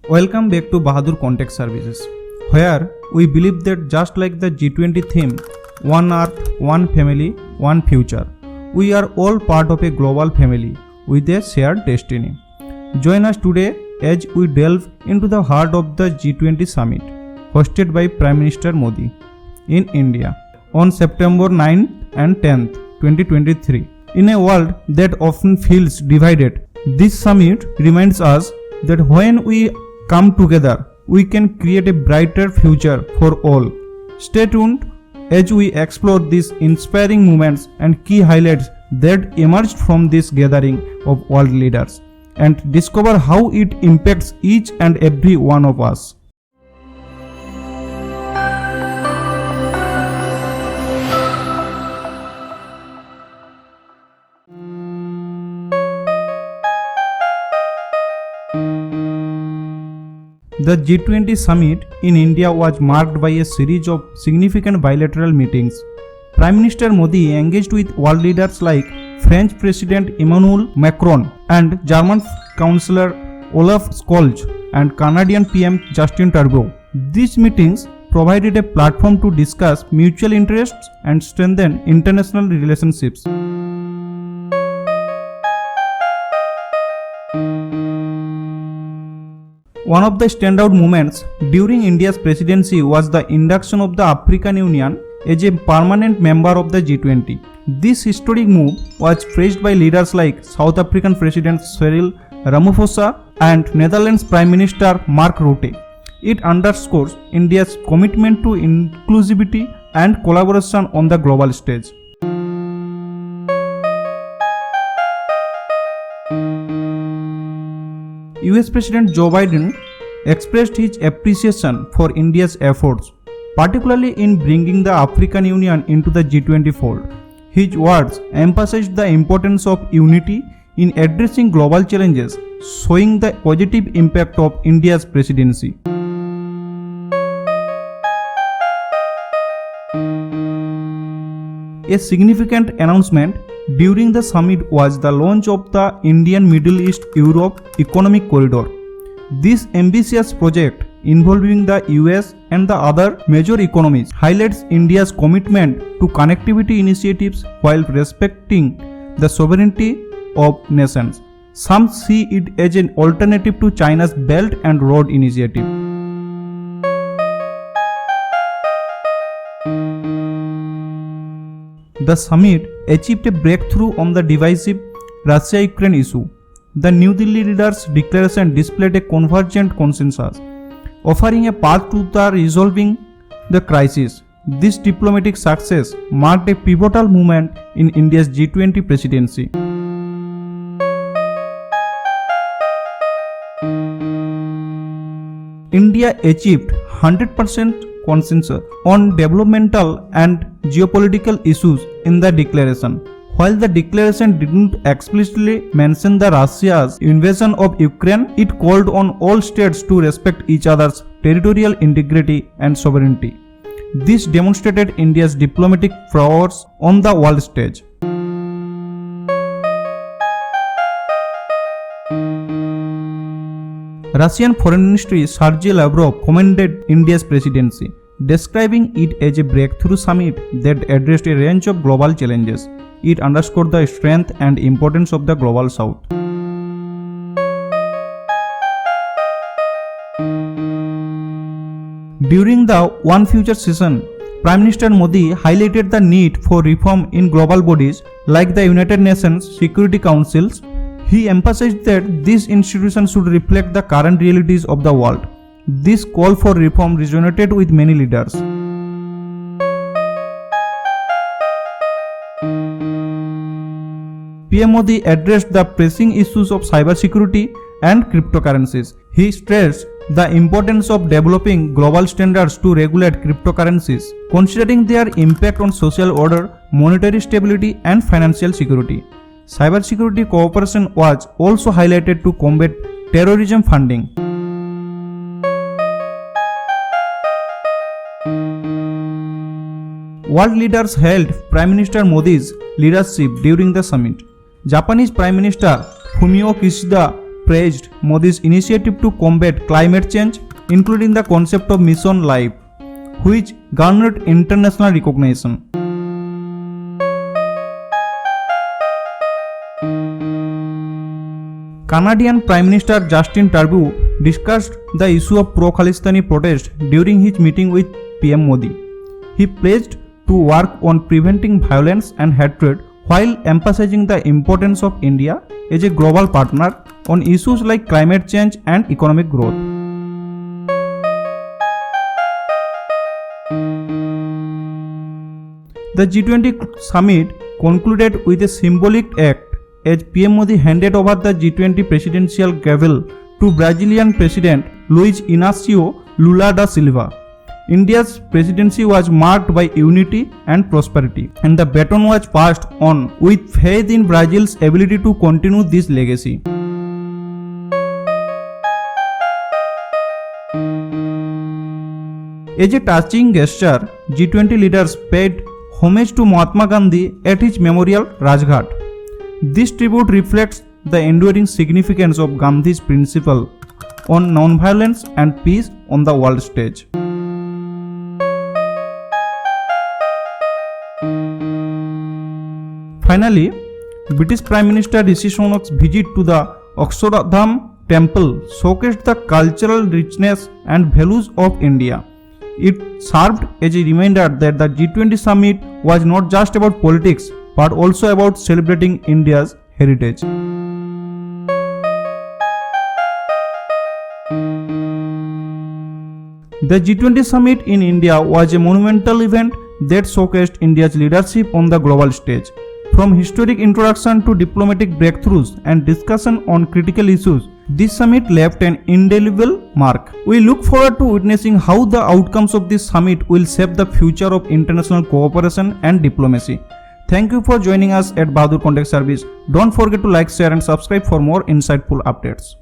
Welcome back to Bahadur Contact Services, where we believe that just like the G20 theme, one earth, one family, one future, we are all part of a global family with a shared destiny. Join us today as we delve into the heart of the G20 Summit, hosted by Prime Minister Modi in India on September 9th and 10th, 2023. In a world that often feels divided, this summit reminds us that when we come together, we can create a brighter future for all. Stay tuned as we explore these inspiring moments and key highlights that emerged from this gathering of world leaders and discover how it impacts each and every one of us. The G20 Summit in India was marked by a series of significant bilateral meetings. Prime Minister Modi engaged with world leaders like French President Emmanuel Macron and German Chancellor Olaf Scholz and Canadian PM Justin Trudeau. These meetings provided a platform to discuss mutual interests and strengthen international relationships. One of the standout moments during India's presidency was the induction of the African Union as a permanent member of the G20. This historic move was praised by leaders like South African President Cyril Ramaphosa and Netherlands Prime Minister Mark Rutte. It underscores India's commitment to inclusivity and collaboration on the global stage. US President Joe Biden expressed his appreciation for India's efforts, particularly in bringing the African Union into the G20 fold. His words emphasized the importance of unity in addressing global challenges, showing the positive impact of India's presidency. A significant announcement during the summit was the launch of the Indian Middle East Europe Economic Corridor. This ambitious project, involving the US and the other major economies, highlights India's commitment to connectivity initiatives while respecting the sovereignty of nations. Some see it as an alternative to China's Belt and Road Initiative. The summit achieved a breakthrough on the divisive Russia-Ukraine issue. The New Delhi leaders' declaration displayed a convergent consensus, offering a path to resolving the crisis. This diplomatic success marked a pivotal moment in India's G20 presidency. India achieved 100% consensus on developmental and geopolitical issues in the declaration. While the declaration didn't explicitly mention Russia's invasion of Ukraine, it called on all states to respect each other's territorial integrity and sovereignty. This demonstrated India's diplomatic prowess on the world stage. Russian Foreign Ministry Sergei Lavrov commended India's presidency, describing it as a breakthrough summit that addressed a range of global challenges. It underscored the strength and importance of the Global South. During the One Future session, Prime Minister Modi highlighted the need for reform in global bodies like the United Nations Security Councils. He emphasized that these institutions should reflect the current realities of the world. This call for reform resonated with many leaders. PM Modi addressed the pressing issues of cybersecurity and cryptocurrencies. He stressed the importance of developing global standards to regulate cryptocurrencies, considering their impact on social order, monetary stability, and financial security. Cybersecurity cooperation was also highlighted to combat terrorism funding. World leaders hailed Prime Minister Modi's leadership during the summit. Japanese Prime Minister Fumio Kishida praised Modi's initiative to combat climate change, including the concept of Mission Life, which garnered international recognition. Canadian Prime Minister Justin Trudeau discussed the issue of pro-Khalistani protest during his meeting with PM Modi. He pledged to work on preventing violence and hatred while emphasizing the importance of India as a global partner on issues like climate change and economic growth. The G20 summit concluded with a symbolic act as PM Modi handed over the G20 presidential gavel to Brazilian President Luiz Inácio Lula da Silva. India's presidency was marked by unity and prosperity, and the baton was passed on with faith in Brazil's ability to continue this legacy. As a touching gesture, G20 leaders paid homage to Mahatma Gandhi at his memorial Rajghat. This tribute reflects the enduring significance of Gandhi's principle on non-violence and peace on the world stage. Finally, British Prime Minister Rishi Sunak's visit to the Akshardham temple showcased the cultural richness and values of India. It served as a reminder that the G20 summit was not just about politics but also about celebrating India's heritage. The G20 summit in India was a monumental event that showcased India's leadership on the global stage. From historic introduction to diplomatic breakthroughs and discussion on critical issues, this summit left an indelible mark. We look forward to witnessing how the outcomes of this summit will shape the future of international cooperation and diplomacy. Thank you for joining us at Bahadur Contact Service. Don't forget to like, share and subscribe for more insightful updates.